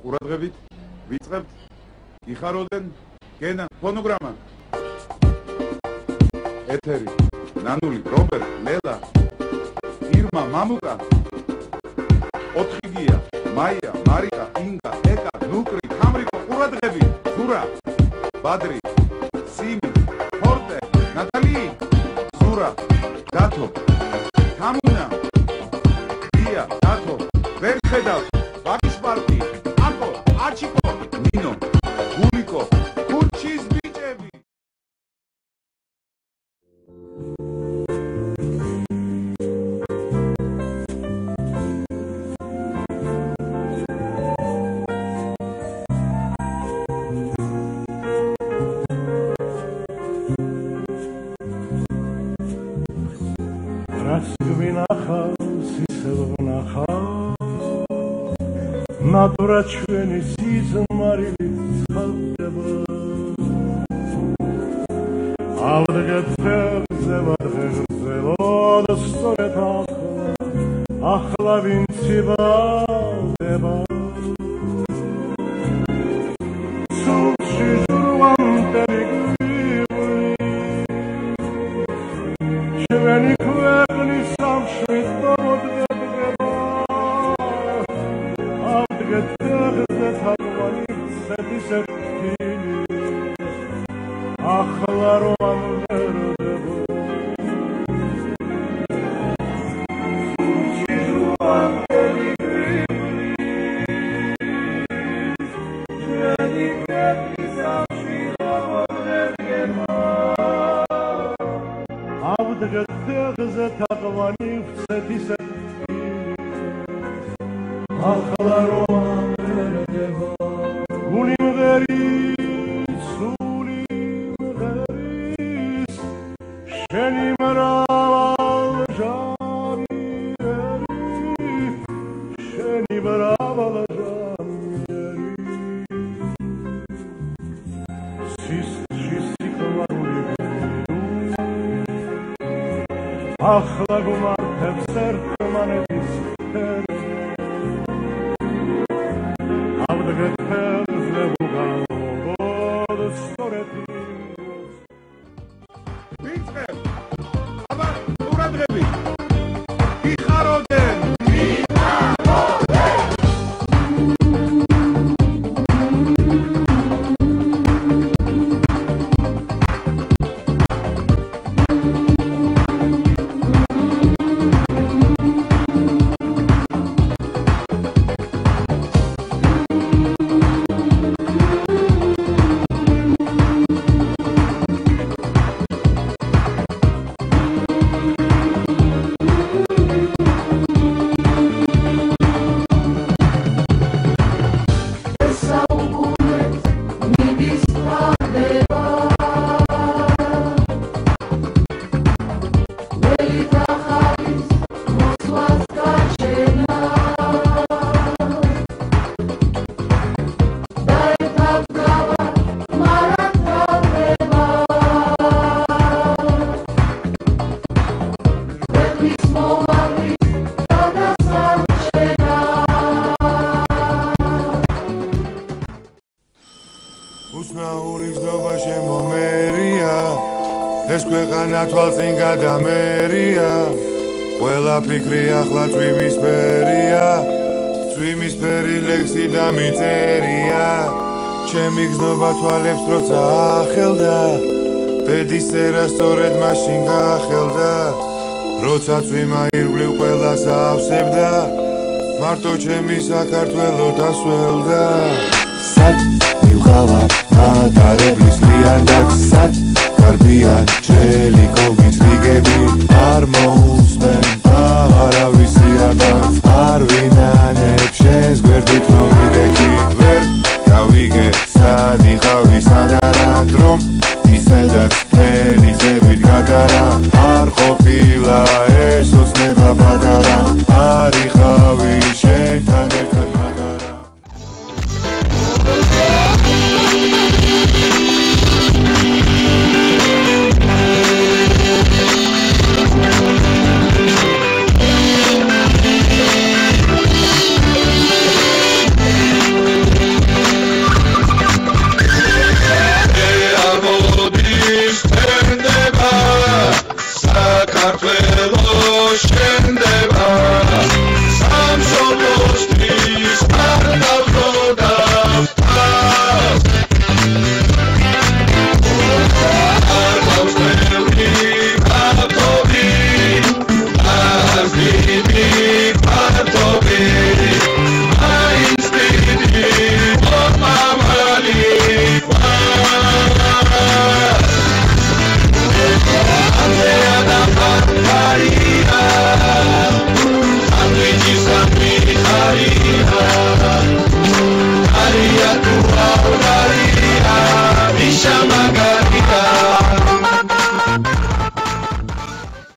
ყურადღებით ვიწყებთ იხაროდნენ გენა ფონოგრამა ეთერი ნანული რობერტ ლელა ირმა მამუკა ოთხიგია მაია მარიკა ინგა ეკა ნუკრი თამრიკო ყურადღებით ზურა ბადრი სიმი ფორტე ნატალი ზურა დათო თამუნა დია დათო ვერ ხედავ ვაკის პარტი აკო აჩიკო ნინო გულიკო ქუჩის ბიჭები ნატურა ჩვენი სიზმარილი ხალდება ავდგეთ ფერზე ვარღერძელოდ სწორედ ახლა ვინც იბადება სულში ჟუანტები ჩვენი ქვეყნის სამშვიდ მომდგება ახლა რომ ვერდება სულში ჟუანტები ჩვენი ქვეყნის სამშვიდ მომდგება ავდგეთ ფეხზე თაყვანი ვცეთ ისე ახლა რომ ვერდება გული მღერის სული მღერის შენი მრავალჟამი შენი მრავალჟამი სისხლში სიყვარული ახლა გუმართებს ერთმანეთის თვალწინ გადამერია ყველა ფიქრი ახლა წვიმისფერია წვიმისფერი ლექსი და მიწერია ჩემი გზნობა თვალებს როცა ახელდა ბედის წერა სწორედ მაშინ გაახელდა როცა წვიმა ირგვლივ ყველას ავსებდა მარტო ჩემი საქართველო დასველდა სად მივყავა მატარებლის ლიანდაგ სად გარბიან ჩელი კოგის რიგები არ მოუსმენ აღარავის იარდაც არ ვინანებ შენ